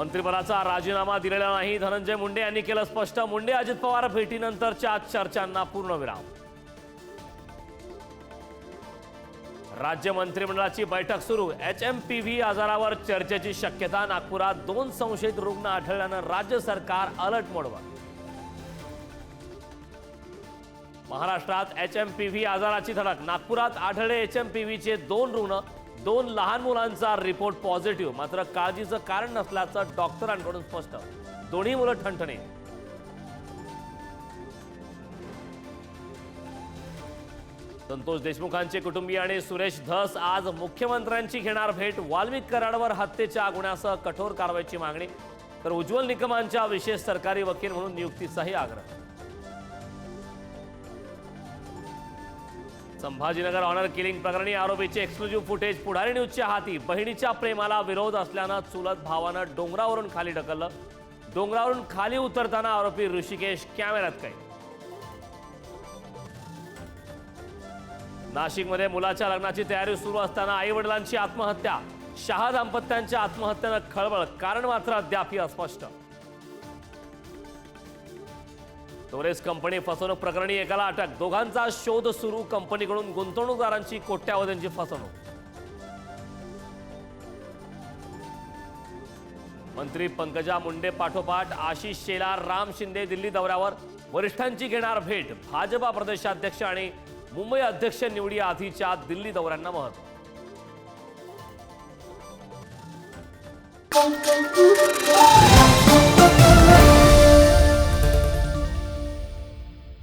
मंत्रिपदाचा राजीनामा दिलेला नाही, धनंजय मुंडे यांनी केलं स्पष्ट. मुंडे अजित पवार भेटीनंतरच्या चर्चांना पूर्णविराम. राज्य मंत्रिमंडळाची बैठक सुरू. HMPV आजारावर चर्चेची शक्यता. नागपुरात 2 संशयित रुग्ण आढळल्यानं राज्य सरकार अलर्ट मोडवर. महाराष्ट्रात HMPV आजाराची धडक. नागपुरात आढळले HMPVचे 2 रुग्ण. 2 लहान मुलांचा रिपोर्ट पॉझिटिव्ह. मात्र काळजीचं कारण नसल्याचं डॉक्टरांकडून स्पष्ट. दोन्ही मुलं ठणठणे. संतोष देशमुखांचे कुटुंबीय आणि सुरेश धस आज मुख्यमंत्र्यांची घेणार भेट. वाल्मिक कराडवर हत्येच्या गुन्ह्यासह कठोर कारवाईची मागणी, तर उज्ज्वल निकमांच्या विशेष सरकारी वकील म्हणून नियुक्तीचाही आग्रह. संभाजीनगर ऑनर किलिंग प्रकरणी आरोपीचे एक्सक्लुझिव्ह फुटेज पुढारी न्यूजच्या हाती. बहिणीच्या प्रेमाला विरोध असल्यानं चुलत भावानं डोंगरावरून खाली ढकललं. डोंगरावरून खाली उतरताना आरोपी ऋषिकेश कॅमेऱ्यात कैद. नाशिकमध्ये मुलाच्या लग्नाची तयारी सुरू असताना आई वडिलांची आत्महत्या. शहा दाम्पत्यांच्या आत्महत्येनं खळबळ, कारण मात्र अद्याप अस्पष्ट. टोरेस कंपनी फसवणूक प्रकरणी एकाला अटक. दोघांचा शोध सुरू. कंपनीकडून गुंतवणूकदारांची कोट्यावधींची फसवणूक. मंत्री पंकजा मुंडे पाठोपाठ आशिष शेलार, राम शिंदे दिल्ली दौऱ्यावर. वरिष्ठांची घेणार भेट. भाजपा प्रदेशाध्यक्ष आणि मुंबई अध्यक्ष निवडी आधीच्या दिल्ली दौऱ्यांना महत्त्व.